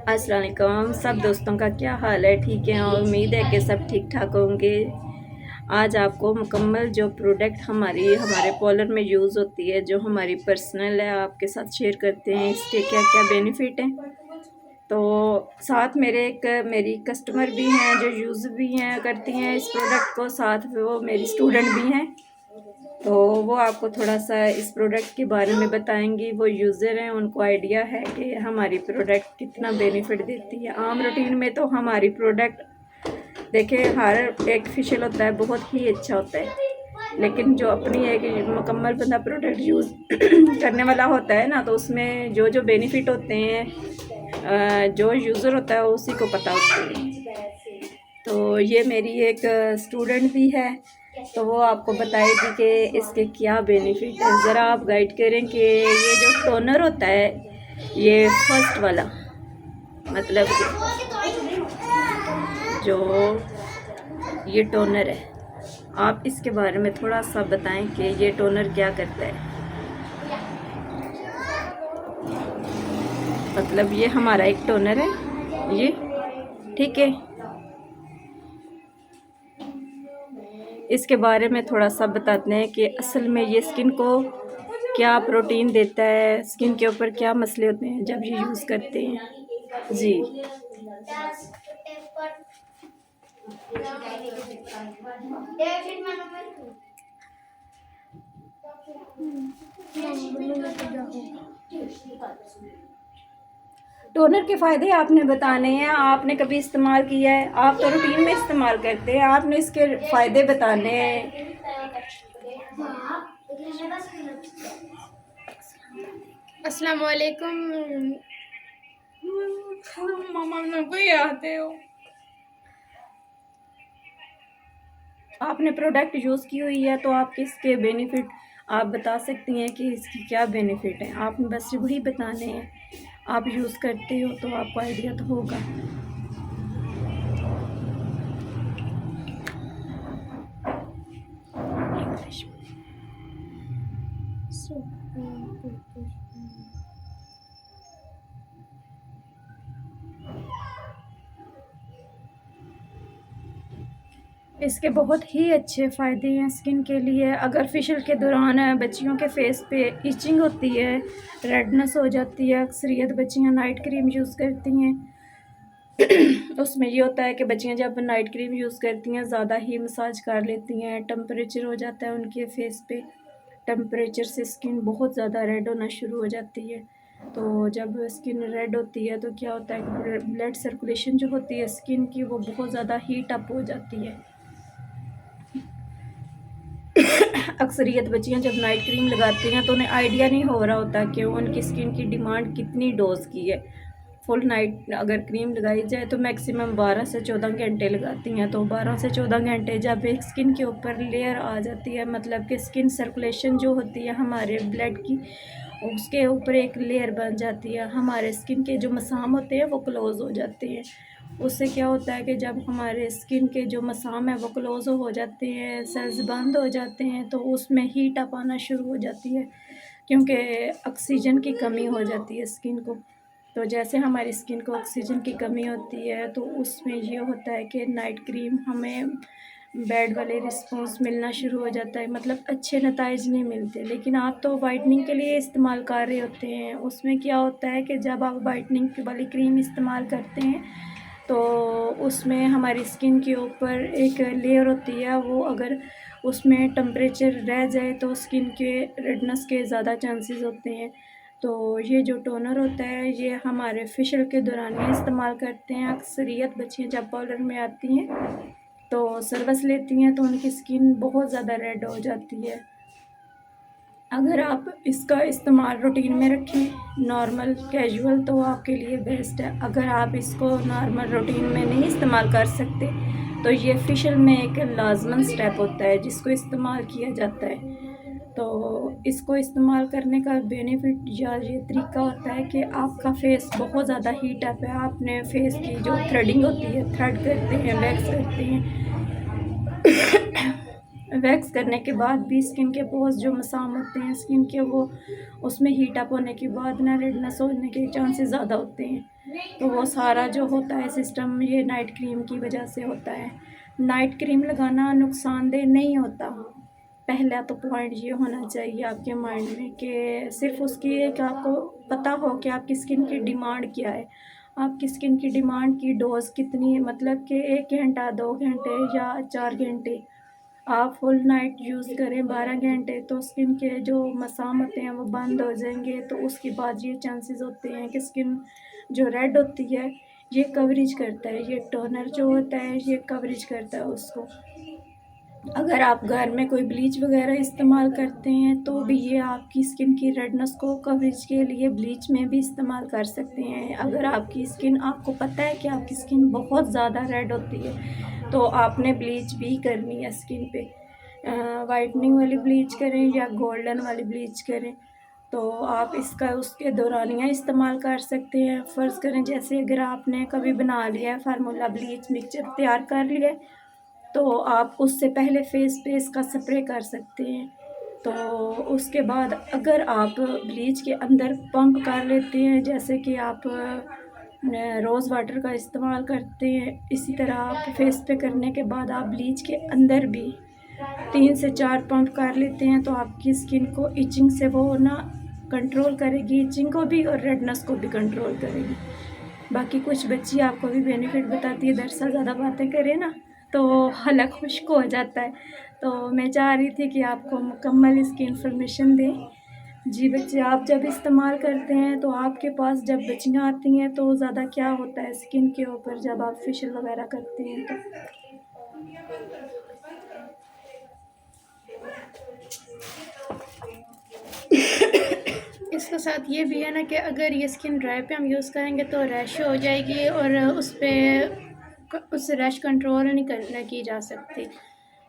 अस्सलाम वालेकुम सब दोस्तों का क्या हाल है। ठीक है और उम्मीद है कि सब ठीक ठाक होंगे। आज आपको मुकम्मल जो प्रोडक्ट हमारे पार्लर में यूज़ होती है, जो हमारी पर्सनल है, आपके साथ शेयर करते हैं इसके क्या क्या बेनिफिट हैं। तो साथ मेरी कस्टमर भी हैं जो यूज़ भी हैं करती हैं इस प्रोडक्ट को, साथ वो मेरी स्टूडेंट भी हैं। तो वो आपको थोड़ा सा इस प्रोडक्ट के बारे में बताएंगी। वो यूज़र हैं, उनको आइडिया है कि हमारी प्रोडक्ट कितना बेनिफिट देती है। आम रूटीन में तो हमारी प्रोडक्ट देखिए हर एक फेशियल होता है, बहुत ही अच्छा होता है, लेकिन जो अपनी एक मुकम्मल बंदा प्रोडक्ट यूज़ करने वाला होता है ना, तो उसमें जो जो बेनिफिट होते हैं जो यूज़र होता है उसी को पता होती है। तो ये मेरी एक स्टूडेंट भी है, तो वो आपको बताएगी कि इसके क्या बेनिफिट है। ज़रा आप गाइड करें कि ये जो टोनर होता है, ये फर्स्ट वाला, मतलब जो ये टोनर है, आप इसके बारे में थोड़ा सा बताएं कि ये टोनर क्या करता है। मतलब ये हमारा एक टोनर है ये, ठीक है। इसके बारे में थोड़ा सा बताते हैं कि असल में ये स्किन को क्या प्रोटीन देता है, स्किन के ऊपर क्या मसले होते हैं जब ये यूज़ करते हैं जी। टोनर के फ़ायदे आपने बताने हैं, आपने कभी इस्तेमाल किया है, आप तो रूटीन में इस्तेमाल करते हैं, आपने इसके फ़ायदे बताने हैं। अस्सलाम वालेकुम मामा को आते हो। आपने प्रोडक्ट यूज़ की हुई है, तो आप इसके बेनिफिट आप बता सकती हैं कि इसकी क्या बेनिफिट है। आपने बस वही बताने हैं, आप यूज़ करते हो तो आपको आइडिया तो होगा। इसके बहुत ही अच्छे फ़ायदे हैं स्किन के लिए। अगर फेशियल के दौरान बच्चियों के फेस पे इचिंग होती है, रेडनेस हो जाती है, अक्सरियत बच्चियां नाइट क्रीम यूज़ करती हैं उसमें ये होता है कि बच्चियां जब नाइट क्रीम यूज़ करती हैं ज़्यादा ही मसाज कर लेती हैं, टेम्परेचर हो जाता है उनके फेस पे, टेम्परेचर से स्किन बहुत ज़्यादा रेड होना शुरू हो जाती है। तो जब स्किन रेड होती है तो क्या होता है कि ब्लड सर्कुलेशन जो होती है स्किन की, वो बहुत ज़्यादा हीट अप हो जाती है। अक्सरियत बच्चियां जब नाइट क्रीम लगाती हैं तो उन्हें आइडिया नहीं हो रहा होता कि उनकी स्किन की डिमांड कितनी डोज की है। फुल नाइट अगर क्रीम लगाई जाए तो मैक्सिमम 12 से 14 घंटे लगाती हैं। तो 12 से 14 घंटे जब एक स्किन के ऊपर लेयर आ जाती है, मतलब कि स्किन सर्कुलेशन जो होती है हमारे ब्लड की, उसके ऊपर एक लेयर बन जाती है, हमारे स्किन के जो मसाम होते हैं वो क्लोज़ हो जाते हैं। उससे क्या होता है कि जब हमारे स्किन के जो मसाम है वो क्लोज़ हो जाते हैं, सेल्स बंद हो जाते हैं, तो उसमें हीट अप आना शुरू हो जाती है, क्योंकि ऑक्सीजन की कमी हो जाती है स्किन को। तो जैसे हमारी स्किन को ऑक्सीजन की कमी होती है तो उसमें ये होता है कि नाइट क्रीम हमें बैड वाले रिस्पॉन्स मिलना शुरू हो जाता है, मतलब अच्छे नताइज नहीं मिलते। लेकिन आप तो वाइटनिंग के लिए इस्तेमाल कर रहे होते हैं, उसमें क्या होता है कि जब आप वाइटनिंग वाली क्रीम इस्तेमाल करते हैं तो उसमें हमारी स्किन के ऊपर एक लेयर होती है, वो अगर उसमें टेम्परेचर रह जाए तो स्किन के रेडनेस के ज़्यादा चांसेस होते हैं। तो ये जो टोनर होता है ये हमारे फेशियल के दौरान ही इस्तेमाल करते हैं। अक्सरियत बच्चियाँ जब पार्लर में आती हैं तो सर्विस लेती हैं तो उनकी स्किन बहुत ज़्यादा रेड हो जाती है। अगर आप इसका इस्तेमाल रूटीन में रखें नॉर्मल कैजुअल तो आपके लिए बेस्ट है। अगर आप इसको नॉर्मल रूटीन में नहीं इस्तेमाल कर सकते तो ये फेशियल में एक लाजमन स्टेप होता है जिसको इस्तेमाल किया जाता है। तो इसको इस्तेमाल करने का बेनिफिट या ये तरीका होता है कि आपका फेस बहुत ज़्यादा हीट अप है, आपने फेस की जो थ्रेडिंग होती है, थ्रेड करते हैं, वैक्स करते हैं वैक्स करने के बाद भी स्किन के पोर्स जो मसाम होते हैं स्किन के, वो उसमें हीट अप होने के बाद ना रेडनेस होने के चांसेस ज़्यादा होते हैं। तो वो सारा जो होता है सिस्टम ये नाइट क्रीम की वजह से होता है। नाइट क्रीम लगाना नुकसानदेह नहीं होता। पहला तो पॉइंट ये होना चाहिए आपके माइंड में कि सिर्फ उसकी एक आपको पता हो कि आपकी स्किन की डिमांड क्या है। आपकी स्किन की डिमांड की डोज़ कितनी है, मतलब कि 1 घंटा, 2 घंटे या 4 घंटे। आप फुल नाइट यूज़ करें 12 घंटे तो स्किन के जो मसाम होते हैं वो बंद हो जाएंगे। तो उसके बाद ये चांसेस होते हैं कि स्किन जो रेड होती है ये कवरेज करता है, ये टोनर जो होता है ये कवरेज करता है उसको। अगर आप घर में कोई ब्लीच वगैरह इस्तेमाल करते हैं तो भी ये आपकी स्किन की रेडनेस को कवरेज के लिए ब्लीच में भी इस्तेमाल कर सकते हैं। अगर आपकी स्किन, आपको पता है कि आपकी स्किन बहुत ज़्यादा रेड होती है तो आपने ब्लीच भी करनी है स्किन पे। वाइटनिंग वाली ब्लीच करें या गोल्डन वाली ब्लीच करें तो आप इसका उसके दौरानिया इस्तेमाल कर सकते हैं। फ़र्ज़ करें जैसे अगर आपने कभी बना लिया है फार्मूला ब्लीच मिक्सचर तैयार कर लिया है तो आप उससे पहले फेस पे इसका स्प्रे कर सकते हैं। तो उसके बाद अगर आप ब्लीच के अंदर पंप कर लेते हैं, जैसे कि आप रोज़ वाटर का इस्तेमाल करते हैं, इसी तरह आप फेस पे करने के बाद आप ब्लीच के अंदर भी 3 से 4 पंप कर लेते हैं तो आपकी स्किन को इचिंग से वो ना कंट्रोल करेगी, इचिंग को भी और रेडनेस को भी कंट्रोल करेगी। बाकी कुछ बच्ची आपको भी बेनिफिट बताती है, दरअसल ज़्यादा बातें करें ना तो हलक खुश्क हो जाता है। तो मैं चाह रही थी कि आपको मुकम्मल इसकी इन्फॉर्मेशन दें। जी बच्चे, आप जब इस्तेमाल करते हैं तो आपके पास जब बच्चियाँ आती हैं तो ज़्यादा क्या होता है स्किन के ऊपर जब आप फेशियल वगैरह करते हैं तो इसके साथ ये भी है ना कि अगर ये स्किन ड्राई पे हम यूज़ करेंगे तो रैश हो जाएगी और उस रैश कंट्रोल नहीं करने की जा सकती।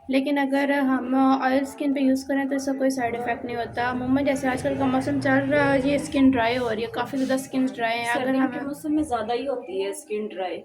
लेकिन अगर हम ऑयल स्किन पे यूज़ करें तो इसका कोई साइड इफ़ेक्ट नहीं होता। अमूमन जैसे आजकल का मौसम चल रहा है ये स्किन ड्राई हो रही है, काफ़ी ज़्यादा स्किन ड्राई है। अगर सर्दियों के हमें मौसम में ज़्यादा ही होती है स्किन ड्राई,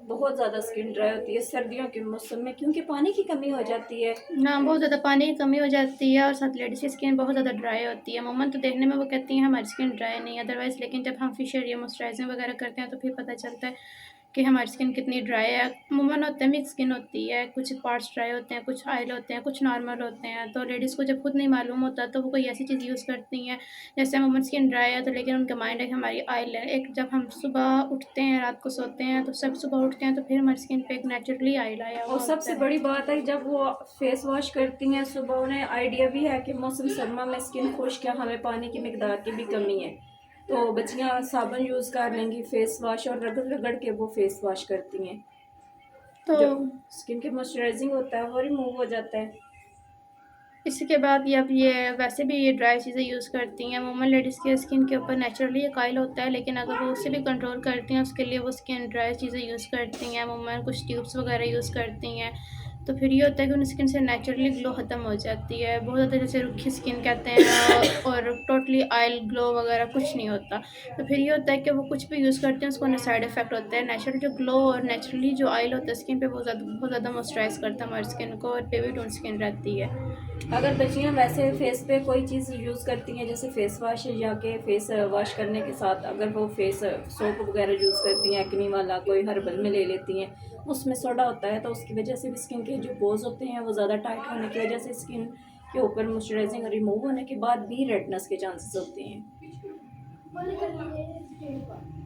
बहुत ज़्यादा स्किन ड्राई होती है सर्दियों के मौसम में क्योंकि पानी की कमी हो जाती है। ना बहुत ज़्यादा पानी की कमी हो जाती है और साथ लेडीज़ की स्किन बहुत ज़्यादा ड्राई होती है। अमूमन तो देखने में वो कहती हैं हमारी स्किन ड्राई नहीं है अदरवाइज़, लेकिन जब हम फेशियल या मॉइस्चराइजिंग वगैरह करते हैं तो फिर पता चलता है कि हमारी स्किन कितनी ड्राई है। अमूमन होता है मिक्स स्किन होती है, कुछ पार्ट्स ड्राई होते हैं, कुछ ऑयल होते हैं, कुछ नॉर्मल होते हैं। तो लेडीज़ को जब खुद नहीं मालूम होता तो वो कोई ऐसी चीज़ यूज़ करती हैं जैसे अमूमन स्किन ड्राई है तो लेकिन उनका माइंड है कि हमारी ऑयल है। एक जब हम सुबह उठते हैं, रात को सोते हैं तो सब सुबह उठते हैं तो फिर हमारी स्किन पे एक नेचुरली ऑयल आया हुआ और होता सबसे है। बड़ी बात है जब वो फेस वॉश करती हैं सुबह उन्हें आइडिया भी है कि मौसम सरमा में स्किन खुश्क है, हमें पानी की मिकदार की भी कमी है। तो बच्चियां साबुन यूज़ कर लेंगी फेस वॉश और रगड़ रगड़ के वो फेस वॉश करती हैं। तो जो स्किन के मॉइस्चराइजिंग होता है वो रिमूव हो जाता है। इसके बाद ये अब ये वैसे भी ये ड्राई चीज़ें यूज़ करती हैं। अमूमन लेडीज़ के स्किन के ऊपर नेचुरली एक ऑयल होता है लेकिन अगर वो उसे भी कंट्रोल करती हैं उसके लिए वो स्किन ड्राई चीज़ें यूज़ करती हैं। अमूमन कुछ ट्यूब्स वगैरह यूज़ करती हैं तो फिर ये होता है कि उन स्किन से नेचुरली ग्लो ख़त्म हो जाती है। बहुत ज़्यादा जैसे रुखी स्किन कहते हैं और टोटली ऑयल ग्लो वगैरह कुछ नहीं होता। तो फिर ये होता है कि वो कुछ भी यूज़ करते हैं उसको ना साइड इफ़ेक्ट होता है। नेचुरल जो ग्लो और नेचुरली जो ऑयल होता है स्किन पे बहुत ज़्यादा मॉइस्चराइज़ करता है हमारी स्किन को और बेबी टोन स्किन रहती है। अगर बच्चियां वैसे फेस पे कोई चीज़ यूज़ करती हैं जैसे फेस वॉश या के फेस वॉश करने के साथ अगर वो फेस सोप वगैरह यूज़ करती हैं, एक्नी वाला कोई हर्बल में ले लेती हैं, उसमें सोडा होता है तो उसकी वजह से भी स्किन के जो पोर्स होते हैं वो ज़्यादा टाइट होने की वजह से स्किन के ऊपर मॉइस्चराइजिंग रिमूव होने के बाद भी रेडनेस के चांसेस होते हैं।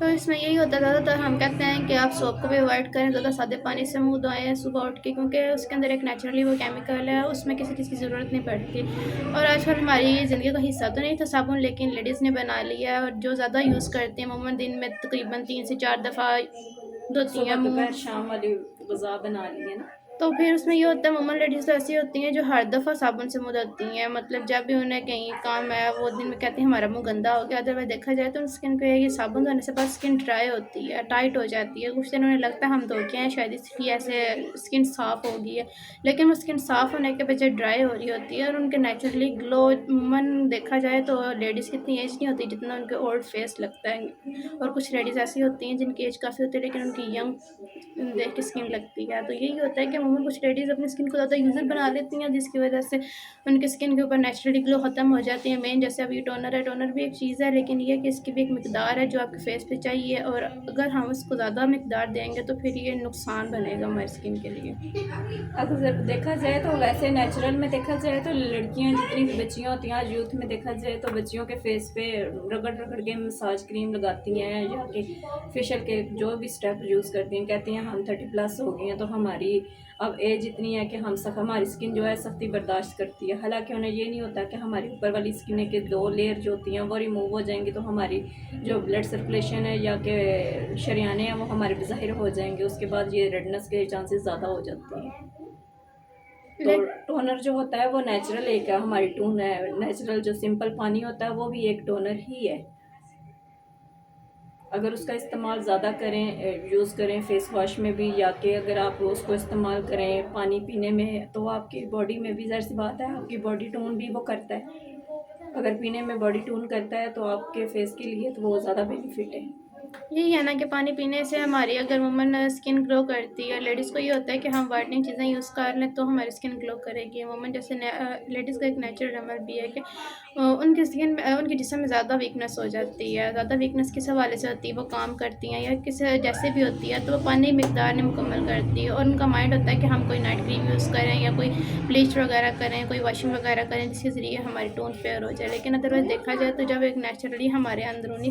तो इसमें यही होता है ज़्यादातर हम कहते हैं कि आप सोप को भी अवॉइड करें, ज़्यादा सादे पानी से मुँह धोएँ सुबह उठ के क्योंकि उसके अंदर एक नेचुरली वो केमिकल है, उसमें किसी चीज़ की ज़रूरत नहीं पड़ती। और आजकल हमारी ज़िंदगी का हिस्सा तो नहीं था साबुन लेकिन लेडीज़ ने बना लिया है और जो ज़्यादा यूज़ करती हैं अमूमन दिन में तकरीबन 3 से 4 दफ़ा धोती हैं सुबह मुँह। दोपहर शाम वाली गज़ा बना ली है ना। तो फिर उसमें ये होता है अमूमन लेडीज़ तो ऐसी होती हैं जो हर दफ़ा साबुन से मुँह धोती हैं, मतलब जब भी उन्हें कहीं काम है वो दिन में कहती हैं हमारा मुँह गंदा हो गया। अदरवाइज़ देखा जाए तो स्किन पे ये साबुन धोने से बाद स्किन ड्राई होती है, टाइट हो जाती है। कुछ दिन उन्हें लगता है हम धो के आए शायद इसलिए ऐसे स्किन साफ़ हो गई है, लेकिन वो स्किन साफ़ होने के बजाय ड्राई हो रही होती है और उनके नेचुरली ग्लो अमूमन देखा जाए तो लेडीज़ की इतनी एज नहीं होती जितना उनके ओल्ड फेस लगता है। और कुछ लेडीज़ ऐसी होती हैं जिनकी एज काफ़ी होती है लेकिन उनकी यंग देख के स्किन लगती है। तो यही होता है कि अमूमन कुछ लेडीज़ अपनी स्किन को ज़्यादा यूज़र बना लेती हैं, जिसकी वजह से उनकी स्किन के ऊपर नेचुरली ग्लो ख़त्म हो जाती है। मेन जैसे अभी टोनर है, टोनर भी एक चीज़ है, लेकिन ये है कि इसकी भी एक मिकदार है जो आपके फेस पे चाहिए, और अगर हम उसको ज़्यादा मिकदार देंगे तो फिर ये नुकसान बनेगा हमारी स्किन के लिए। अगर देखा जाए तो वैसे नेचुरल में देखा जाए तो लड़कियां जितनी भी बच्चियां होती हैं, आज यूथ में देखा जाए तो बच्चियों के फेस पे रगड़ रगड़ के मसाज क्रीम लगाती हैं या कि फेशियल के जो भी स्टेप यूज़ करती हैं, कहती हैं हम 30+ हो गई हैं तो हमारी अब एज इतनी है कि हमारी स्किन जो है सख्ती बर्दाश्त करती है। हालांकि उन्हें ये नहीं होता कि हमारी ऊपर वाली स्किन के 2 लेयर जो होती हैं वो रिमूव हो जाएंगी तो हमारी जो ब्लड सर्कुलेशन है या कि शरियाने हैं वो हमारे ज़ाहिर हो जाएंगे, उसके बाद ये रेडनेस के चांसेस ज़्यादा हो जाते हैं। तो टोनर जो होता है वो नेचुरल एक है, हमारी टून है नेचुरल, जो सिंपल पानी होता है वो भी एक टोनर ही है। अगर उसका इस्तेमाल ज़्यादा करें, यूज़ करें फेस वॉश में भी, या कि अगर आप उसको इस्तेमाल करें पानी पीने में, तो आपकी बॉडी में भी ज़ाहिर सी बात है आपकी बॉडी टोन भी वो करता है। अगर पीने में बॉडी टोन करता है तो आपके फेस के लिए तो वो ज़्यादा बेनिफिट है। यही है ना कि पानी पीने से हमारी अगर वुमन स्किन ग्लो करती है, लेडीज़ को ये होता है कि हम वाइटनिंग चीज़ें यूज़ कर लें तो हमारी स्किन ग्लो करेगी। वुमन जैसे लेडीज़ का एक नेचुरल रेमेल भी है कि उनकी स्किन में उनके जिस्म में ज़्यादा वीकनेस हो जाती है। ज़्यादा वीकनेस किस हवाले से होती है, वो काम करती हैं या किस जैसे भी होती है तो वो पानी मिकदार नहीं मुकम्मल करती है, और उनका माइंड होता है कि हम कोई नाइट क्रीम यूज़ करें या कोई ब्लीच वगैरह करें, कोई वॉशिंग वगैरह करें जिसके ज़रिए हमारी टोन फेयर हो जाए। लेकिन अदरवाइज़ देखा जाए तो जब एक नेचुरली हमारे अंदरूनी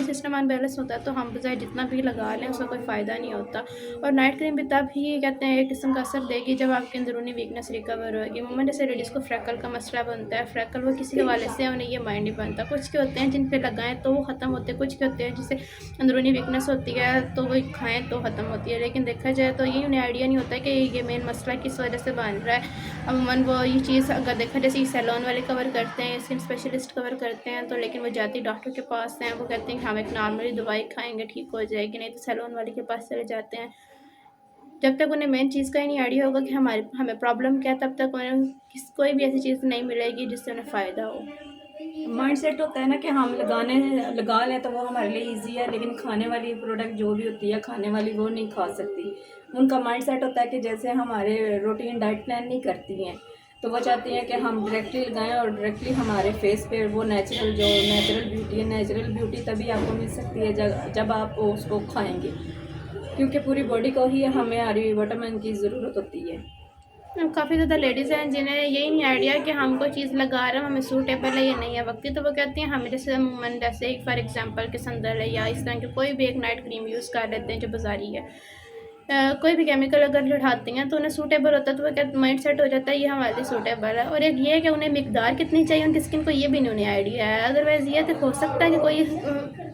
सिस्टम अनबैलेंस होता है तो हम बजाय जितना भी लगा लें उसका कोई फ़ायदा नहीं होता। और नाइट क्रीम भी तब ही कहते हैं एक किस्म का असर देगी जब आपकी अंदरूनी वीकनेस रिकवर होगी। अमूमन जैसे लेडीज़ को फ्रैकल का मसला बनता है, फ्रैकल वो किसी हवाले से उन्हें ये माइंड नहीं बनता। कुछ के होते हैं जिन पे लगाएं तो वो ख़त्म होते हैं, कुछ के होते हैं जिसे अंदरूनी वीकनेस होती है तो वो खाएँ तो ख़त्म होती है। लेकिन देखा जाए तो ये उन्हें आइडिया नहीं होता कि ये मेन मसला किस वजह से बन रहा है। अमूमन वो ये चीज़ अगर देखा जैसे सैलून वाले कवर करते हैं, स्किन स्पेशलिस्ट कवर करते हैं, तो लेकिन वो जाती डॉक्टर के पास हैं, वो कहते हैं कि हम एक नॉर्मली दवाई खाएंगे ठीक हो जाएगी, नहीं तो सैलून वाले के पास चले जाते हैं। जब तक उन्हें मेन चीज़ का ही नहीं आइडिया होगा कि हमें प्रॉब्लम क्या है, तब तक उन्हें कोई भी ऐसी चीज़ नहीं मिलेगी जिससे उन्हें फ़ायदा हो। माइंड सेट होता है ना कि हम लगा लें तो वो हमारे लिए इजी है, लेकिन खाने वाली प्रोडक्ट जो भी होती है खाने वाली वो नहीं खा सकती। उनका माइंड सेट होता है कि जैसे हमारे रूटीन डाइट प्लान नहीं करती हैं तो वो चाहती हैं कि हम डायरेक्टली लगाएं और डायरेक्टली हमारे फेस पे वो नेचुरल ब्यूटी है। नेचुरल ब्यूटी तभी आपको मिल सकती है जब आप उसको खाएंगे, क्योंकि पूरी बॉडी को ही हमें आरी विटामिन की ज़रूरत होती है। काफ़ी ज़्यादा लेडीज़ हैं जिन्हें यही नहीं आइडिया कि हम कोई चीज़ लगा रहे हैं हमें सूटेबल है या नहीं है वक्ती, तो वो कहती हैं हमें जैसे अमूमन जैसे फॉर एग्जांपल कि संदल है या इस तरह के कोई भी एक नाइट क्रीम यूज़ कर लेते हैं जो बाजारी है। कोई भी केमिकल अगर उठाती हैं तो उन्हें सूटेबल होता है तो वो क्या माइंड सेट हो जाता है ये हमारे लिए सूटेबल है। और एक ये है कि उन्हें मिकदार कितनी चाहिए उनकी स्किन को ये भी नहीं उन्हें आइडिया है। अदरवाइज़ ये तो हो सकता है कि कोई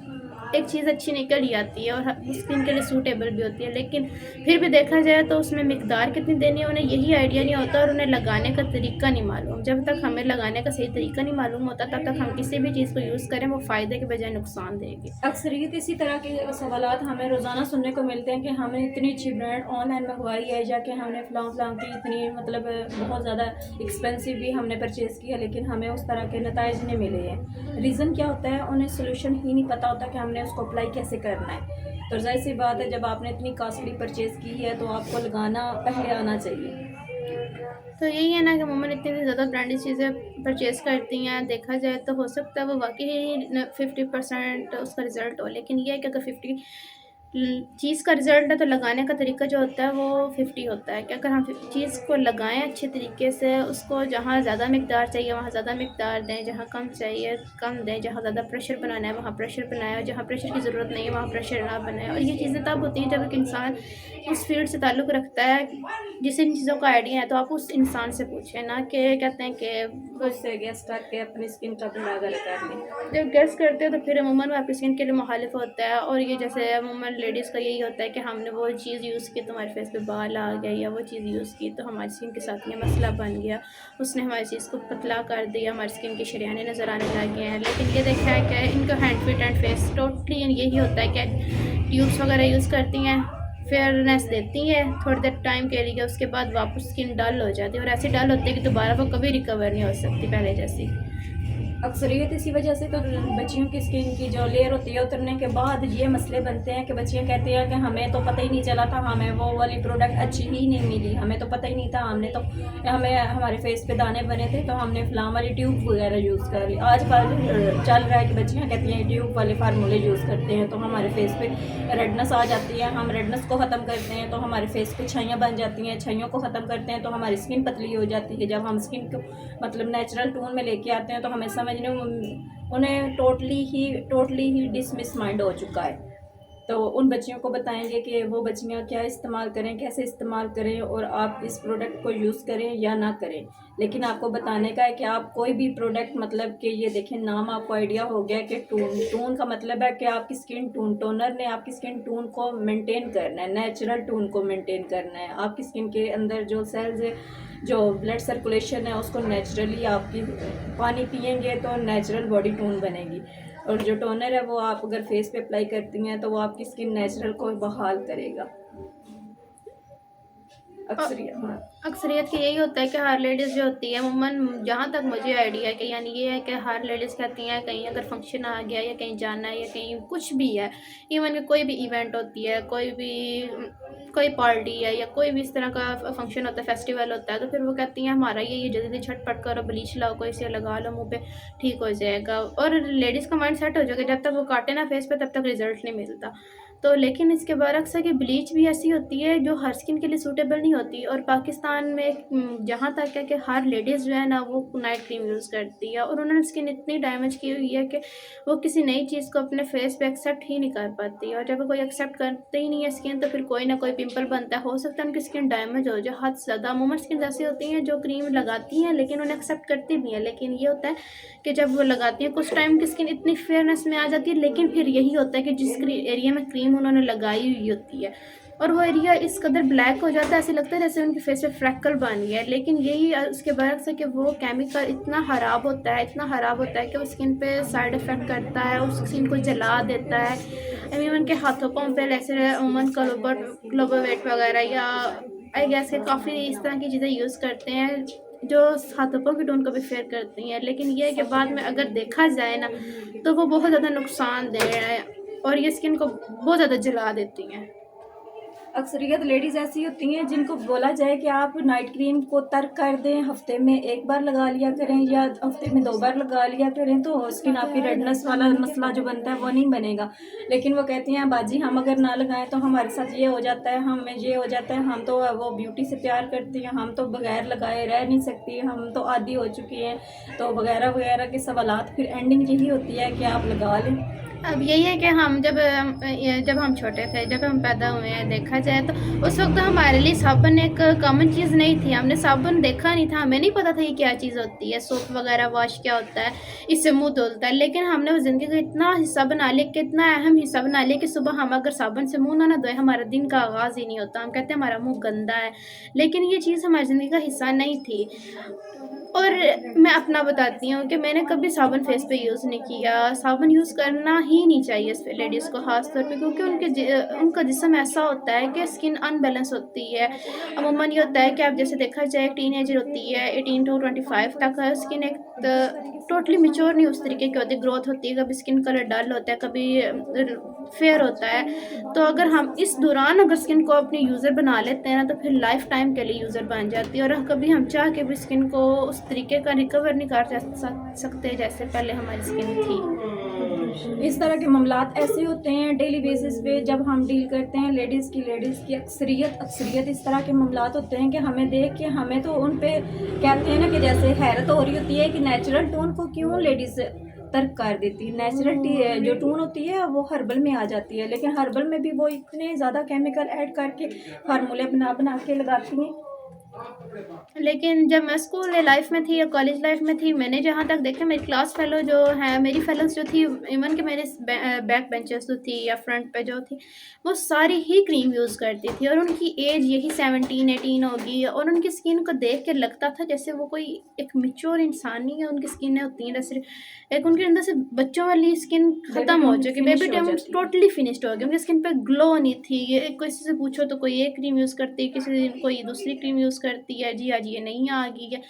एक चीज़ अच्छी निकल ही आती है और स्किन के लिए सूटेबल भी होती है, लेकिन फिर भी देखा जाए तो उसमें मिकदार कितनी देनी है उन्हें यही आइडिया नहीं होता और उन्हें लगाने का तरीका नहीं मालूम। जब तक हमें लगाने का सही तरीका नहीं मालूम होता तब तक हम किसी भी चीज़ को यूज़ करें वो फ़ायदे के बजाय नुकसान देगी। अक्सरियत इसी तरह के सवालात हमें रोज़ाना सुनने को मिलते हैं कि हमने इतनी अच्छी ब्रांड ऑनलाइन मंगवाई है या कि हमने फ़लाँ की इतनी मतलब बहुत ज़्यादा एक्सपेंसिव भी हमने परचेज़ किया, लेकिन हमें उस तरह के नताइज नहीं मिले हैं। रीज़न क्या होता है, उन्हें सोल्यूशन ही नहीं पता होता कि हमने उसको अप्लाई कैसे करना है। तो ज़ाहिर सी बात है जब आपने इतनी कॉस्टली परचेज़ की है तो आपको लगाना पहले आना चाहिए। तो यही है ना कि अमूमन इतनी ज़्यादा ब्रांडेड चीज़ें परचेज़ करती हैं, देखा जाए तो हो सकता है वो वाकई 50% उसका रिज़ल्ट हो, लेकिन ये है कि अगर 50 चीज़ का रिज़ल्ट है तो लगाने का तरीका जो होता है वो 50 होता है कि अगर हम चीज़ को लगाएं अच्छे तरीके से, उसको जहाँ ज़्यादा मिकदार चाहिए वहाँ ज़्यादा मिकदार दें, जहाँ कम चाहिए कम दें, जहाँ ज़्यादा प्रेशर बनाना है वहाँ प्रेशर बनाएं और जहाँ प्रेशर की ज़रूरत नहीं है वहाँ प्रेशर ना बनाएं। और ये चीज़ें तब होती हैं जब एक इंसान उस फील्ड से ताल्लुक़ रखता है जिस इन चीज़ों का आइडिया है, तो आप उस इंसान से पूछें, ना कि कहते हैं कि उससे गेस करके अपनी स्किन का मुलाज़ा कर लें। जब गेस करते हो तो फिर अमूमन वो आपकी स्किन के लिए मुखालिफ होता है। और ये जैसे अमूमन लेडीज़ का यही होता है कि हमने वो चीज़ यूज़ की तो हमारे फेस पे बाल आ गए, या वो चीज़ यूज़ की तो हमारी स्किन के साथ ये मसला बन गया, उसने हमारी चीज़ को पतला कर दिया, हमारी स्किन के शरियाने नज़र आने लग गए हैं। लेकिन ये देखा है कि इनका hand fit and face totally यही होता है कि ट्यूब्स वगैरह यूज़ करती हैं, फेयरनेस देती है थोड़ी देर टाइम के लिए, उसके बाद वापस स्किन डल हो जाती है और ऐसी डल होती है कि दोबारा वो कभी रिकवर नहीं हो सकती पहले जैसी। अक्सरियत इसी वजह से तो बच्चियों की स्किन की जो लेयर होती है उतरने के बाद ये मसले बनते हैं कि बच्चियाँ कहती हैं कि हमें तो पता ही नहीं चला था, हमें वो वाली प्रोडक्ट अच्छी ही नहीं मिली, हमें तो पता ही नहीं था, हमने तो हमें हमारे फेस पे दाने बने थे तो हमने फलां वाली ट्यूब वगैरह यूज़ कर ली। आजकल चल रहा है कि बच्चियाँ कहती हैं ट्यूब वाले फार्मूले यूज़ करते हैं तो हमारे फेस पे रेडनेस आ जाती है, हम रेडनेस को ख़त्म करते हैं तो हमारे फेस पे छाइयाँ बन जाती हैं, छाइयों को ख़त्म करते हैं तो हमारी स्किन पतली हो जाती है। जब हम स्किन को मतलब नेचुरल टोन में लेके आते हैं तो हमें समझने उन्हें टोटली ही डिसमिस माइंड हो चुका है। तो उन बच्चियों को बताएंगे कि वो बच्चियाँ क्या इस्तेमाल करें, कैसे इस्तेमाल करें और आप इस प्रोडक्ट को यूज़ करें या ना करें। लेकिन आपको बताने का है कि आप कोई भी प्रोडक्ट मतलब कि ये देखें, नाम आपको आइडिया हो गया कि टून का मतलब है कि आपकी स्किन टून, टोनर ने आपकी स्किन टून को मेंटेन करना है, नेचुरल टून को मेंटेन करना है। आपकी स्किन के अंदर जो सेल्स है, जो ब्लड सर्कुलेशन है उसको नेचुरली आपकी पानी पिएंगे तो नेचुरल बॉडी टोन बनेगी। और जो टोनर है वो आप अगर फेस पे अप्लाई करती हैं तो वो आपकी स्किन नेचुरल को बहाल करेगा। हाँ। अक्सरियत का यही होता है कि हर लेडीज़ जो होती है अमूमन, जहाँ तक मुझे आइडिया है कि यानी ये है कि हर लेडीज़ कहती हैं कहीं अगर फंक्शन आ गया या कहीं जाना है या कहीं कुछ भी है, इवन कि कोई भी इवेंट होती है, कोई पार्टी है या कोई भी इस तरह का फंक्शन होता है, फेस्टिवल होता है, तो फिर वो कहती हैं हमारा ये जल्दी जल्दी झटपट करो, ब्लीच लाओ, कोई से लगा लो मुँह पे, ठीक हो जाएगा। और लेडीज़ का माइंड सेट हो जाएगा, जब तक वो काटे ना फेस पे तब तक रिजल्ट नहीं मिलता। तो लेकिन इसके बरक्स है कि ब्लीच भी ऐसी होती है जो हर स्किन के लिए सूटेबल नहीं होती। और पाकिस्तान में जहाँ तक है कि हर लेडीज़ जो है ना वो नाइट क्रीम यूज़ करती है और उन्होंने स्किन इतनी डैमेज की हुई है कि वो किसी नई चीज़ को अपने फेस पे एक्सेप्ट ही नहीं कर पाती। और जब कोई एक्सेप्ट करते ही नहीं है स्किन तो फिर कोई ना कोई पिंपल बनता है, हो सकता है उनकी स्किन डैमेज हो जाए हद से ज़्यादा। अमूमन स्किन ऐसी होती हैं जो क्रीम लगाती हैं लेकिन उन्हें एक्सेप्ट करती भी हैं, लेकिन ये होता है कि जब वो लगाती हैं कुछ टाइम की स्किन इतनी फेयरनेस में आ जाती है, लेकिन फिर यही होता है कि जिस एरिया में क्रीम उन्होंने लगाई हुई होती है और वो एरिया इस कदर ब्लैक हो जाता है, ऐसे लगता है जैसे उनके फेस पे फ्रैकल बन गया है। लेकिन यही उसके बाद से कि वो केमिकल इतना ख़राब होता है, इतना ख़राब होता है कि वो स्किन पे साइड इफ़ेक्ट करता है, उस स्किन को जला देता है। इवन के हाथों पाँव पे ऐसे उमन क्लोबोवेट वगैरह या आई गेस के काफ़ी इस तरह की चीज़ें यूज़ करते हैं जो हाथों पाँव की टोन को भी फेयर करती हैं। लेकिन ये है कि बाद में अगर देखा जाए ना तो वो बहुत ज़्यादा नुकसान दे रहे हैं और ये स्किन को बहुत ज़्यादा जला देती हैं। अक्सरियत लेडीज़ ऐसी होती हैं जिनको बोला जाए कि आप नाइट क्रीम को तर्क कर दें, हफ्ते में एक बार लगा लिया करें या हफ्ते में 2 बार लगा लिया करें तो स्किन आपकी रेडनेस वाला मसला जो बनता है वो नहीं बनेगा। लेकिन वो कहती हैं बाजी हम अगर ना लगाएं तो हमारे साथ ये हो जाता है, हमें ये हो जाता है, हम तो वो ब्यूटी से प्यार करती हैं, हम तो बगैर लगाए रह नहीं सकती, हम तो आदी हो चुकी हैं, तो वगैरह वगैरह के सवालात। फिर एंडिंग यही होती है कि आप लगा लें। अब यही है कि हम जब हम छोटे थे, जब हम पैदा हुए हैं, देखा जाए तो उस वक्त हमारे लिए साबुन एक कॉमन चीज़ नहीं थी। हमने साबुन देखा नहीं था, हमें नहीं पता था ये क्या चीज़ होती है, सोप वगैरह वॉश क्या होता है, इससे मुंह धुलता है। लेकिन हमने वो ज़िंदगी का इतना हिस्सा बना लिया कि इतना अहम हिस्सा बना लिया कि सुबह हम अगर साबुन से मुंह ना धोए हमारा दिन का आगाज़ ही नहीं होता। हम कहते हैं हमारा मुंह गंदा है, लेकिन ये चीज़ हमारी ज़िंदगी का हिस्सा नहीं थी। और मैं अपना बताती हूँ कि मैंने कभी साबुन फेस पे यूज़ नहीं किया। साबुन यूज़ करना ही नहीं चाहिए लेडीज़ को ख़ास तौर पे, क्योंकि उनका जिस्म ऐसा होता है कि स्किन अनबैलेंस होती है। अमूमन ये होता है कि अब जैसे देखा जाए एक टीनेजर होती है 18 टू 25 तक, स्किन एक टोटली मैच्योर नहीं उस तरीके की होती, ग्रोथ होती है, कभी स्किन कलर डल होता है, कभी फेयर होता है। तो अगर हम इस दौरान अगर स्किन को अपनी यूज़र बना लेते हैं ना तो फिर लाइफ टाइम के लिए यूज़र बन जाती है और कभी हम चाह के भी स्किन को उस तरीके का रिकवर नहीं कर सकते जैसे पहले हमारी स्किन थी। इस तरह के मामलात ऐसे होते हैं डेली बेसिस पे जब हम डील करते हैं लेडीज़ की अक्सरियत इस तरह के मामलात होते हैं कि हमें देख के हमें तो उन पे कहते हैं ना कि जैसे हैरत हो रही होती है कि नेचुरल टोन को क्यों लेडीज़ तर्क कर देती है। नेचुरल जो टोन होती है वो हर्बल में आ जाती है, लेकिन हर्बल में भी वो इतने ज़्यादा केमिकल ऐड करके फार्मूले बना बना के लगाती हैं। लेकिन जब मैं स्कूल लाइफ में थी या कॉलेज लाइफ में थी, मैंने जहाँ तक देखा मेरी क्लास फेलो जो है, मेरी फेलोज जो थी, इवन कि मेरे बैक बेंचर्स जो थी या फ्रंट पे जो थी, वो सारी ही क्रीम यूज़ करती थी और उनकी एज यही 17-18 होगी और उनकी स्किन को देख के लगता था जैसे वो कोई एक मैच्योर इंसान नहीं है। उनकी स्किन होती हैं जैसे एक उनके अंदर से बच्चों वाली स्किन ख़त्म हो चुकी, बेबी टर्म टोटली फिनिश्ड हो गई। उनकी स्किन पे ग्लो नहीं थी। ये किसी से पूछो तो कोई एक क्रीम यूज़ करती है, किसी कोई दूसरी क्रीम यूज़ करती है, जी हाँ जी ये नहीं आ गई है।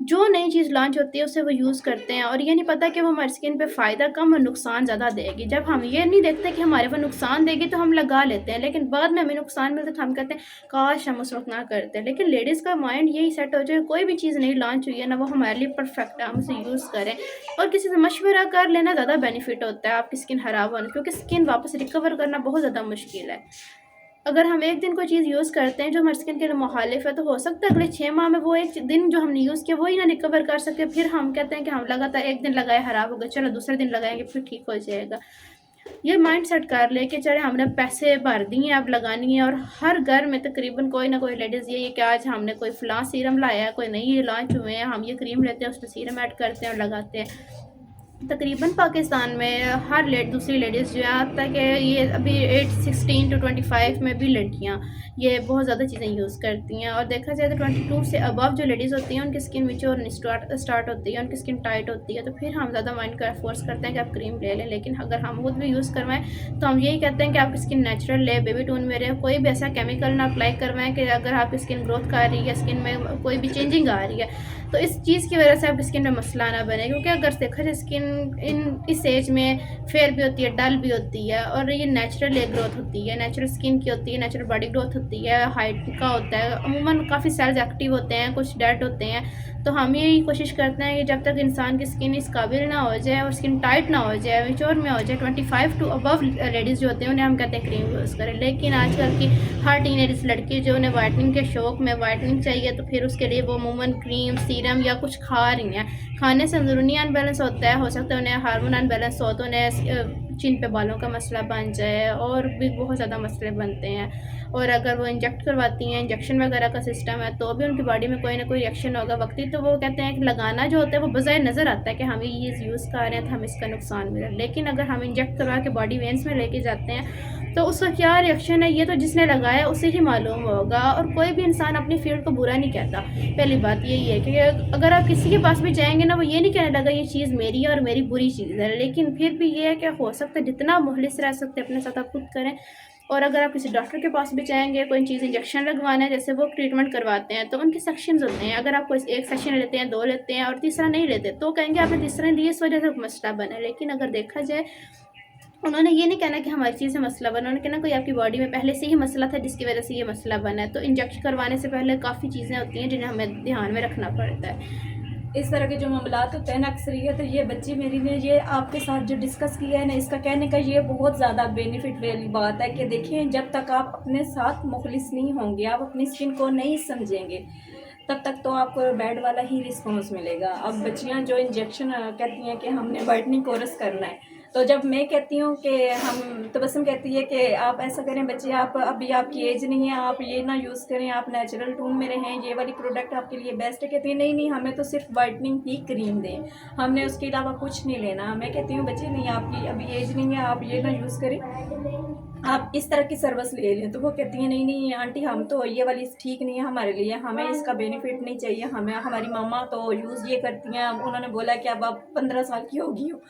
जो नई चीज़ लॉन्च होती है उसे वो यूज़ करते हैं और ये नहीं पता कि वो हमारी स्किन पे फ़ायदा कम और नुकसान ज़्यादा देगी। जब हम ये नहीं देखते कि हमारे वो नुकसान देगी तो हम लगा लेते हैं, लेकिन बाद में हमें नुकसान मिलता है तो हम कहते हैं काश हम उस वक़्त ना करते। लेकिन लेडीज़ का माइंड यही सेट हो जाए, कोई भी चीज़ नई लॉन्च हुई है ना, वो हमारे लिए परफेक्ट है, हम उसे यूज़ करें और किसी से मशवरा कर लेना ज़्यादा बेनिफिट होता है आपकी स्किन खराब होने, क्योंकि स्किन वापस रिकवर करना बहुत ज़्यादा मुश्किल है। अगर हम एक दिन कोई चीज़ यूज़ करते हैं जो हमारी स्किन के लिए मुखालिफ है, तो हो सकता है अगले 6 माह में वो एक दिन जो हमने यूज़ किया वही ना रिकवर कर सके। फिर हम कहते हैं कि हम लगातार एक दिन लगाए खराब हो गए, चलो दूसरे दिन लगाएँगे फिर ठीक हो जाएगा। ये माइंड सेट कर ले कि चले हमने पैसे भर दिए हैं, अब लगानी है। और हर घर में तकरीबन कोई ना कोई लेडीज़ यही है कि आज हमने कोई फ़लाँ सीरम लाया है, कोई नई लॉन्च हुए हैं, हम ये क्रीम लेते हैं, उसमें सीरम ऐड करते हैं और लगाते हैं। तकरीबन पाकिस्तान में हर दूसरी लेडीज़ जो है, अब तक ये अभी 16 टू 25 में भी लड़कियां ये बहुत ज़्यादा चीज़ें यूज़ करती हैं। और देखा जाए तो 22 से अबव जो लेडीज़ होती हैं उनकी स्किन मैच्योर स्टार्ट होती है, उनकी स्किन टाइट होती है, तो फिर हम ज़्यादा माइंड कर फोर्स करते हैं कि आप क्रीम ले लें। लेकिन अगर हम खुद भी यूज़ करवाएं तो हम यही कहते हैं कि आपकी स्किन नेचुरल ले, बेबी टून में रहे, कोई भी ऐसा केमिकल ना अप्लाई करवाएं कि अगर आपकी स्किन ग्रोथ कर रही है, स्किन में कोई भी चेंजिंग आ रही है तो इस चीज़ की वजह से आपकी स्किन में मसला ना बने। क्योंकि अगर देखा जाए स्किन इस एज में फेयर भी होती है, डल भी होती है, और ये नेचुरल ग्रोथ होती है, नेचुरल स्किन की होती है, नेचुरल बॉडी ग्रोथ होती है, हाइट का होता है। अमूमन काफ़ी सेल्स एक्टिव होते हैं, कुछ डेड होते हैं। तो हम यही कोशिश करते हैं कि जब तक इंसान की स्किन इस काबिल ना हो जाए और स्किन टाइट ना हो जाए, मेच्योर में हो जाए, 25 टू अबव लेडीज़ जो होते हैं उन्हें हम कहते हैं क्रीम यूज़ करें। लेकिन आजकल की हर टीनेज लड़की जो उन्हें वाइटनिंग के शौक में वाइटनिंग चाहिए, तो फिर उसके लिए वो अमूमन क्रीम, सीरम या कुछ खा रही हैं। खाने से अंदरूनी अनबैलेंस होता है, हो सकता है उन्हें हार्मोन अनबैलेंस हो तो उन्हें चिन पे बालों का मसला बन जाए, और भी बहुत ज़्यादा मसले बनते हैं। और अगर वो इंजेक्ट करवाती हैं, इंजेक्शन वगैरह का सिस्टम है, तो भी उनकी बॉडी में कोई ना कोई रिएक्शन होगा वक्ती। तो वो कहते हैं कि लगाना जो होता है वो बज़ाहिर नज़र आता है कि हम ये यूज़ कर रहे हैं तो हमें इसका नुकसान मिला, लेकिन अगर हम इंजेक्ट करवा के बॉडी वेंस में लेके जाते हैं तो उसका क्या रिएक्शन है ये तो जिसने लगाया उसे ही मालूम होगा। और कोई भी इंसान अपनी फील्ड को बुरा नहीं कहता। पहली बात यही है कि अगर आप किसी के पास भी जाएंगे ना, वो ये नहीं कहने लगा ये चीज़ मेरी है और मेरी बुरी चीज़ है, लेकिन फिर भी ये है कि हो सकता है जितना मुखलिस रह सकते अपने साथ आप खुद करें। और अगर आप किसी डॉक्टर के पास भी जाएंगे, कोई चीज़ इंजेक्शन लगवाना है, जैसे वो ट्रीटमेंट करवाते हैं तो उनके सेक्शंस होते हैं। अगर आप कोई एक सेक्शन लेते हैं, दो लेते हैं और तीसरा नहीं लेते, तो कहेंगे आपने तीसरा लिए इस वजह से मसला बना। लेकिन अगर देखा जाए, उन्होंने ये नहीं कहना कि हमारी चीज़ से मसला बना, उन्होंने कहना कोई आपकी बॉडी में पहले से ही मसला था जिसकी वजह से ये मसला बना है। तो इंजेक्शन करवाने से पहले काफ़ी चीज़ें होती हैं जिन्हें हमें ध्यान में रखना पड़ता है। इस तरह के जो मामलात होते हैं ना, अक्सरियत ये बच्ची मेरी ने ये आपके साथ जो डिस्कस किया है ना, इसका कहने का ये बहुत ज़्यादा बेनिफिट वाली बात है कि देखिए, जब तक आप अपने साथ मुखलिस नहीं होंगे, आप अपनी स्किन को नहीं समझेंगे, तब तक तो आपको बेड वाला ही रिस्पॉन्स मिलेगा। अब बच्चियां जो इंजेक्शन कहती हैं कि हमने वाइटनिंग कोर्स करना है, तो जब मैं कहती हूँ कि हम, तबस्सुम कहती है कि आप ऐसा करें बच्चे, आप अभी आपकी एज नहीं है, आप ये ना यूज़ करें, आप नेचुरल टून में रहें, ये वाली प्रोडक्ट आपके लिए बेस्ट है। कहती है नहीं नहीं, हमें तो सिर्फ वाइटनिंग ही क्रीम दें, हमने उसके अलावा कुछ नहीं लेना। मैं कहती हूँ बच्चे नहीं, आपकी अभी एज नहीं है, आप ये ना यूज़ करें, आप इस तरह की सर्विस ले लें। तो वो कहती है नहीं नहीं आंटी, हम तो ये वाली ठीक नहीं है हमारे लिए, हमें इसका बेनिफिट नहीं चाहिए, हमें, हमारी मामा तो यूज़ ये करती हैं, उन्होंने बोला कि अब आप 15 साल की होगी हो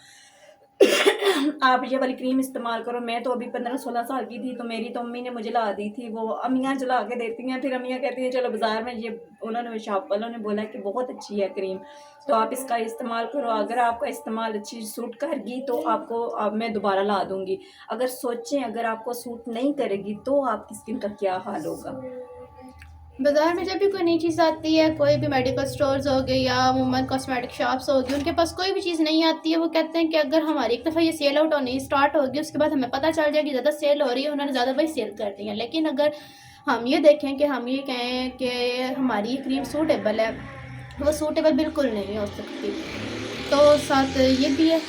आप ये वाली क्रीम इस्तेमाल करो। मैं तो अभी 15-16 साल की थी, तो मेरी तो अम्मी ने मुझे ला दी थी। वो अम्मियाँ जो ला के देती हैं, फिर अम्मियाँ कहती हैं चलो बाज़ार में, ये उन्होंने शॉप वालों ने बोला कि बहुत अच्छी है क्रीम, तो आप इसका इस्तेमाल करो, अगर आपका इस्तेमाल अच्छी सूट करेगी तो आपको मैं दोबारा ला दूँगी। अगर सोचें, अगर आपको सूट नहीं करेगी तो आपकी स्किन का क्या हाल होगा। बाज़ार में जब भी कोई नई चीज़ आती है, कोई भी मेडिकल स्टोर्स हो गए या अमूमन कॉस्मेटिक शॉप्स होगी, उनके पास कोई भी चीज़ नहीं आती है, वो कहते हैं कि अगर हमारी एक दफ़ा ये सेल आउट होनी स्टार्ट होगी, उसके बाद हमें पता चल जाए कि ज़्यादा सेल हो रही है, उन्होंने ज़्यादा भाई सेल कर दी है। लेकिन अगर हम ये देखें कि हम ये कहें कि हमारी ये क्रीम सूटेबल है, वो सूटेबल बिल्कुल नहीं हो सकती। तो साथ ये भी है,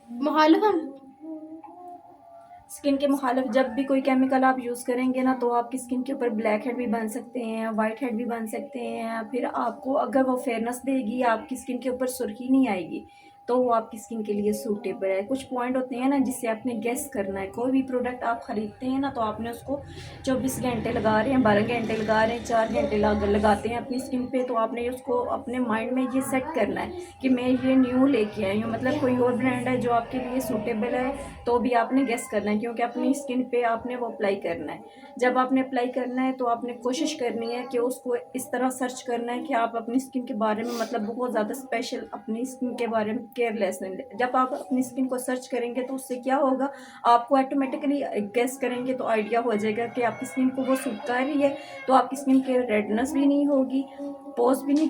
मुखालिफ हम स्किन के मुखालिफ जब भी कोई केमिकल आप यूज़ करेंगे ना, तो आपकी स्किन के ऊपर ब्लैक हेड भी बन सकते हैं, वाइट हेड भी बन सकते हैं। फिर आपको अगर वो फेयरनेस देगी, आपकी स्किन के ऊपर सुर्खी नहीं आएगी, तो वो आपकी स्किन के लिए सूटेबल है। कुछ पॉइंट होते हैं ना जिससे आपने गेस करना है। कोई भी प्रोडक्ट आप ख़रीदते हैं ना तो आपने उसको 24 घंटे लगा रहे हैं, 12 घंटे लगा रहे हैं, 4 घंटे लगाते हैं अपनी स्किन पे, तो आपने उसको अपने माइंड में ये सेट करना है कि मैं ये न्यू लेके आई हूँ, मतलब कोई और ब्रांड है जो आपके लिए सूटेबल है, तो भी आपने गेस करना है क्योंकि अपनी स्किन पे आपने वो अप्लाई करना है। जब आपने अप्लाई करना है तो आपने कोशिश करनी है कि उसको इस तरह सर्च करना है कि आप अपनी स्किन के बारे में मतलब बहुत ज़्यादा स्पेशल अपनी स्किन के बारे में केयरलेस नहीं। जब आप अपनी स्किन को सर्च करेंगे तो उससे क्या होगा, आपको ऑटोमेटिकली गेस करेंगे तो आइडिया हो जाएगा कि आपकी स्किन को वो सूट कर रही है, तो आपकी स्किन के रेडनेस भी नहीं होगी, पोर्स भी नहीं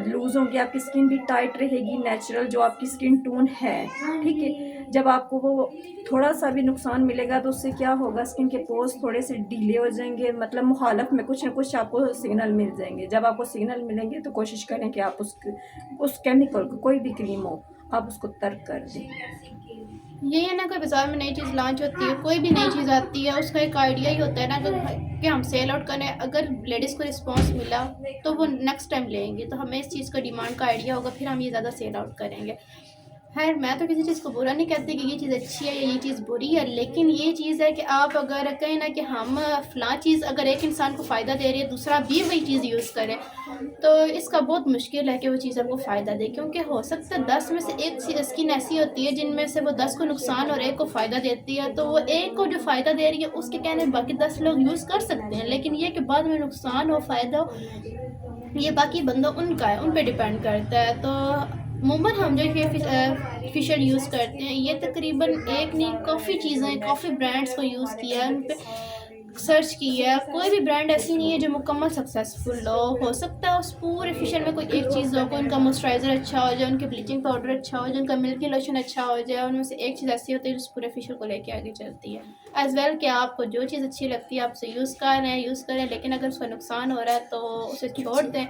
लूज़ होंगी, आपकी स्किन भी टाइट रहेगी, नेचुरल जो आपकी स्किन टोन है। ठीक है, जब आपको वो थोड़ा सा भी नुकसान मिलेगा तो उससे क्या होगा, स्किन के पोर्स थोड़े से डीले हो जाएंगे, मतलब मुखालफ में कुछ ना कुछ आपको सिग्नल मिल जाएंगे। जब आपको सिग्नल मिलेंगे तो कोशिश करें कि आप उस केमिकल को, कोई भी क्रीम हो, आप उसको तर्क कर दें। ये है ना, कोई बाज़ार में नई चीज़ लॉन्च होती है, कोई भी नई चीज़ आती है, उसका एक आइडिया ही होता है ना कि हम सेल आउट करें। अगर लेडीज़ को रिस्पांस मिला तो वो नेक्स्ट टाइम लेंगी, तो हमें इस चीज़ का डिमांड का आइडिया होगा, फिर हम ये ज़्यादा सेल आउट करेंगे। खैर, मैं तो किसी चीज़ को बुरा नहीं कहती कि ये चीज़ अच्छी है या ये चीज़ बुरी है, लेकिन ये चीज़ है कि आप अगर कहें ना कि हम फ़लाँ चीज़ अगर एक इंसान को फ़ायदा दे रही है, दूसरा भी वही चीज़ यूज़ करे, तो इसका बहुत मुश्किल है कि वो चीज़ आपको फ़ायदा दे, क्योंकि हो सकता है 10 में से एक स्किन ऐसी होती है जिनमें से वो 10 को नुकसान और एक को फ़ायदा देती है। तो वो एक को जो फ़ायदा दे रही है उसके कहने बाकी 10 लोग यूज़ कर सकते हैं, लेकिन ये कि बाद में नुकसान हो फ़ायदा हो, ये बाकी बंदा उनका है, उन पे डिपेंड करता है। तो अमूमन हम जो ये फेशियल यूज़ करते हैं, ये तकरीबन एक नहीं काफ़ी चीज़ें, काफ़ी ब्रांड्स को यूज़ किया है, उन पे सर्च की है। कोई भी ब्रांड ऐसी नहीं है जो मुकम्मल सक्सेसफुल हो सकता है उस पूरे फेशियल में कोई एक चीज़ हो, कोई उनका मॉइस्चराइज़र अच्छा हो जाए, उनके ब्लीचिंग पाउडर अच्छा हो जाए, उनका मिल्की लोशन अच्छा हो जाए, उनमें से एक चीज़ ऐसी होती है जो पूरे फेशियल को लेके आगे चलती है। एज़ वेल कि आपको जो चीज़ अच्छी लगती है आप उसे यूज़ करें, लेकिन अगर उसका नुकसान हो रहा है तो उसे छोड़ दें।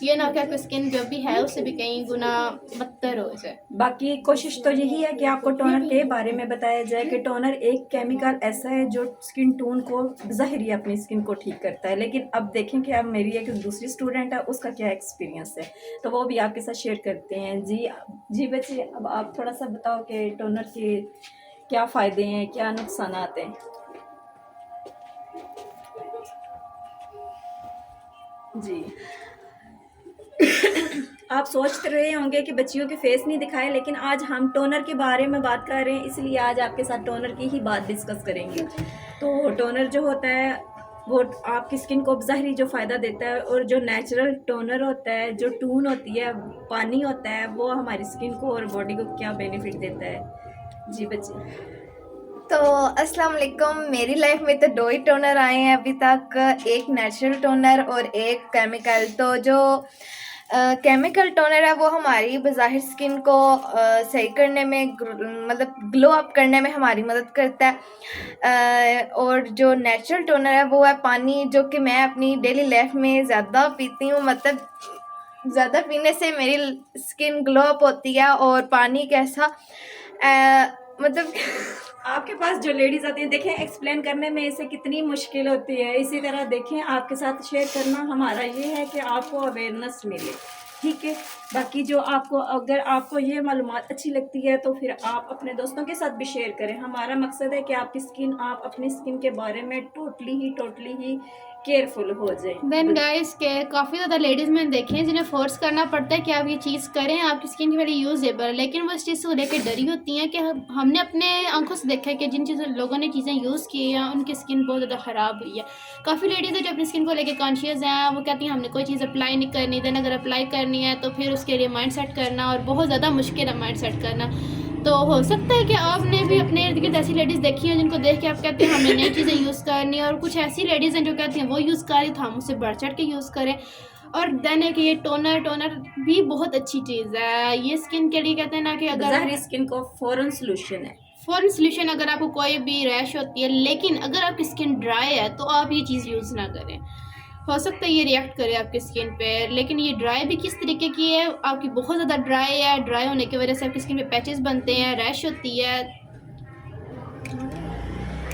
ये ना कि आपकी स्किन जो भी है उससे भी कई गुना बदतर हो जाए। बाकी कोशिश तो यही है कि आपको टोनर के बारे में बताया जाए कि टोनर एक केमिकल ऐसा है जो स्किन टोन को ज़ाहिरी अपनी स्किन को ठीक करता है। लेकिन अब देखें कि अब मेरी एक दूसरी स्टूडेंट है, उसका क्या एक्सपीरियंस है, तो वो भी आपके साथ शेयर करते हैं। जी बच्चे, अब आप थोड़ा सा बताओ कि टोनर के क्या फ़ायदे हैं, क्या नुकसान हैं। जी आप सोच रहे होंगे कि बच्चियों के फेस नहीं दिखाए, लेकिन आज हम टोनर के बारे में बात कर रहे हैं, इसलिए आज आपके साथ टोनर की ही बात डिस्कस करेंगे। तो टोनर जो होता है वो आपकी स्किन को ज़ाहिरी जो फ़ायदा देता है, और जो नेचुरल टोनर होता है, जो टून होती है, पानी होता है, वो हमारी स्किन को और बॉडी को क्या बेनिफिट देता है। जी बच्चे। तो अस्सलाम वालेकुम। मेरी लाइफ में तो 2 ही टोनर आए हैं अभी तक, एक नेचुरल टोनर और एक केमिकल। तो जो केमिकल टोनर है वो हमारी बज़ाहिर स्किन को सही करने में, मतलब ग्लो अप करने में हमारी मदद करता है। और जो नेचुरल टोनर है वो है पानी, जो कि मैं अपनी डेली लाइफ में ज़्यादा पीती हूँ। मतलब ज़्यादा पीने से मेरी स्किन ग्लो अप होती है। और पानी कैसा मतलब आपके पास जो लेडीज़ आती हैं, देखें एक्सप्लेन करने में इसे कितनी मुश्किल होती है। इसी तरह देखें आपके साथ शेयर करना हमारा ये है कि आपको अवेयरनेस मिले, ठीक है। बाकी जो आपको, अगर आपको ये मालूमात अच्छी लगती है तो फिर आप अपने दोस्तों के साथ भी शेयर करें। हमारा मकसद है कि आपकी स्किन, आप अपनी स्किन के बारे में टोटली ही केयरफुल हो जाए। देन गाइस के काफ़ी ज़्यादा लेडीज़ मैंने देखे हैं जिन्हें फोर्स करना पड़ता है कि आप ये चीज़ करें, आपकी स्किन के लिए यूज़ेबल, लेकिन वो इस चीज़ को लेकर डरी होती हैं कि हमने अपने आंखों से देखा है कि जिन चीज़ों लोगों ने चीज़ें यूज़ की हैं उनकी स्किन बहुत ज़्यादा ख़राब हुई है। काफ़ी लेडीज़ है जो अपनी स्किन को लेकर कॉन्शियस हैं, वो कहती हैं हमने कोई चीज़ अप्लाई नहीं करनी। देन अगर अप्लाई करनी है तो फिर उसके लिए माइंड सेट करना, और बहुत ज़्यादा मुश्किल है माइंड सेट करना। तो हो सकता है कि आपने भी अपने इर्द गिर्द ऐसी लेडीज़ देखी हैं जिनको देख के आप कहते हैं हमें नई चीज़ें यूज़ करनी है, और कुछ ऐसी लेडीज़ हैं जो कहती हैं वो यूज़ कर रही, तो हम उससे बढ़ चढ़ के यूज़ करें। और देन है कि ये टोनर भी बहुत अच्छी चीज़ है, ये स्किन के लिए कहते हैं ना कि अगर ज़ाहिरी स्किन को फ़ौरन सोल्यूशन अगर आपको कोई भी रैश होती है, लेकिन अगर आपकी स्किन ड्राई है तो आप ये चीज़ यूज़ ना करें। हो सकता है ये रिएक्ट करे आपकी स्किन पे, लेकिन ये ड्राई भी किस तरीके की है, आपकी बहुत ज़्यादा ड्राई है, ड्राई होने की वजह से आपकी स्किन पे पैचेस बनते हैं, रैश होती है।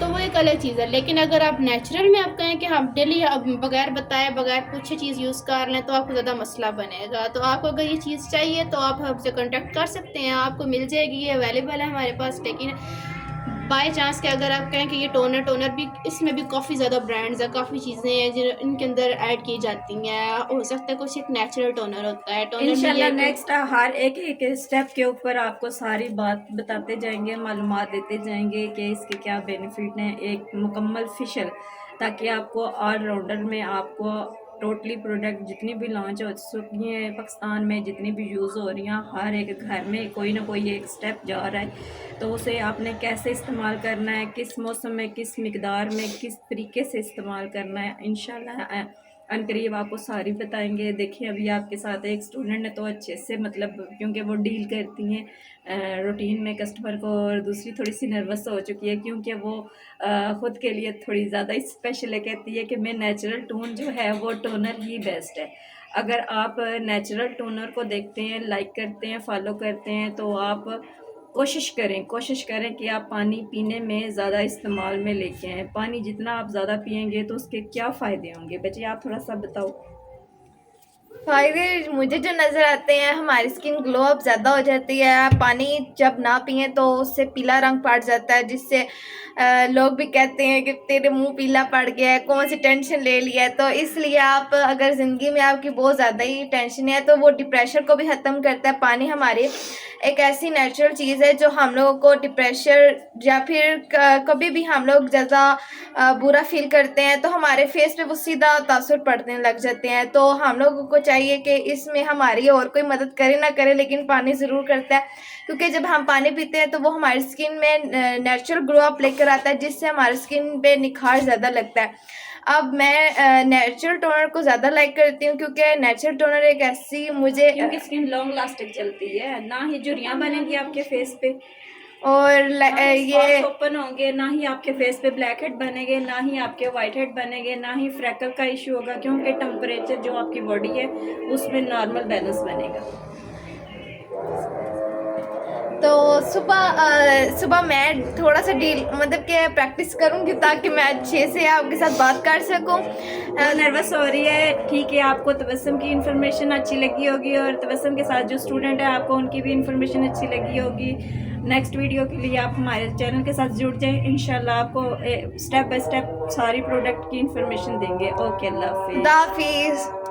तो वो एक अलग चीज़ है। लेकिन अगर आप नेचुरल में आप कहें कि हम डेली बगैर बताए बगैर पूछे चीज़ यूज़ कर लें तो आपको ज़्यादा मसला बनेगा। तो आपको अगर ये चीज़ चाहिए तो आप हमसे कॉन्टेक्ट कर सकते हैं, आपको मिल जाएगी, ये अवेलेबल है हमारे पास। लेकिन बाय चांस कि अगर आप कहें कि ये टोनर भी, इसमें भी काफ़ी ज़्यादा ब्रांड्स हैं, काफ़ी चीज़ें हैं जो इनके अंदर ऐड की जाती हैं। हो सकता है कुछ एक नेचुरल टोनर होता है, टोनर में ये इंशाल्लाह है कि नेक्स्ट हर एक स्टेप के ऊपर आपको सारी बात बताते जाएंगे, मालूमात देते जाएंगे कि इसके क्या बेनिफिट हैं, एक मुकम्मल फिशल, ताकि आपको ऑलराउंडर में आपको टोटली प्रोडक्ट जितनी भी लॉन्च हो चुकी हैं पाकिस्तान में, जितनी भी यूज़ हो रही हैं, हर एक घर में कोई ना कोई एक स्टेप जा रहा है। तो उसे आपने कैसे इस्तेमाल करना है, किस मौसम में, किस मिकदार में, किस तरीके से इस्तेमाल करना है, इंशाल्लाह अनकरीब आपको सारी बताएंगे। देखिए अभी आपके साथ एक स्टूडेंट ने तो अच्छे से, मतलब क्योंकि वो डील करती हैं रूटीन में कस्टमर को, और दूसरी थोड़ी सी नर्वस हो चुकी है क्योंकि वो ख़ुद के लिए थोड़ी ज़्यादा स्पेशल है। कहती है कि मैं नेचुरल टोन जो है वो टोनर ही बेस्ट है। अगर आप नेचुरल टोनर को देखते हैं, लाइक करते हैं, फॉलो करते हैं, तो आप कोशिश करें कि आप पानी पीने में ज़्यादा इस्तेमाल में लेके आएँ। पानी जितना आप ज़्यादा पिएंगे तो उसके क्या फ़ायदे होंगे? बच्चे आप थोड़ा सा बताओ। फ़ायदे मुझे जो नज़र आते हैं, हमारी स्किन ग्लो अप ज़्यादा हो जाती है। पानी जब ना पिए तो उससे पीला रंग पड़ जाता है, जिससे लोग भी कहते हैं कि तेरे मुंह पीला पड़ गया है, कौन सी टेंशन ले लिया है। तो इसलिए आप अगर ज़िंदगी में आपकी बहुत ज़्यादा ही टेंशन है तो वो डिप्रेशन को भी ख़त्म करता है। पानी हमारी एक ऐसी नेचुरल चीज़ है जो हम लोगों को डिप्रेशन या फिर कभी भी हम लोग ज़्यादा बुरा फील करते हैं तो हमारे फेस पे वो सीधा तासुर पड़ने लग जाते हैं। तो हम लोगों को चाहिए कि इसमें हमारी और कोई मदद करे ना करे, लेकिन पानी ज़रूर करता है, क्योंकि जब हम पानी पीते हैं तो वो हमारी स्किन में नेचुरल ग्लो अप लेकर आता है, जिससे हमारी स्किन पे निखार ज़्यादा लगता है। अब मैं नेचुरल टोनर को ज़्यादा लाइक करती हूँ, क्योंकि नेचुरल टोनर एक ऐसी मुझे क्योंकि स्किन लॉन्ग लास्टिंग चलती है, ना ही झुर्रियाँ बनेंगी आपके फेस पे, और ये ये ओपन होंगे, ना ही आपके फेस पे ब्लैक हेड बनेंगे, ना ही आपके वाइट हेड बनेंगे, ना ही फ्रैकल का इशू होगा, क्योंकि टेम्परेचर जो आपकी बॉडी है उसमें नॉर्मल बैलेंस बनेगा। तो सुबह मैं थोड़ा सा डील मतलब कि प्रैक्टिस करूँगी ताकि मैं अच्छे से आपके साथ बात कर सकूँ। नर्वस हो रही है, ठीक है। आपको तबस्सुम की इन्फॉर्मेशन अच्छी लगी होगी, और तबस्सुम के साथ जो स्टूडेंट है आपको उनकी भी इन्फॉर्मेशन अच्छी लगी होगी। नेक्स्ट वीडियो के लिए आप हमारे चैनल के साथ जुड़ जाएं, इंशाल्लाह आपको स्टेप बाय स्टेप सारी प्रोडक्ट की इन्फॉर्मेशन देंगे। ओके, अल्लाह हाफिज़। खुदा हाफिज़।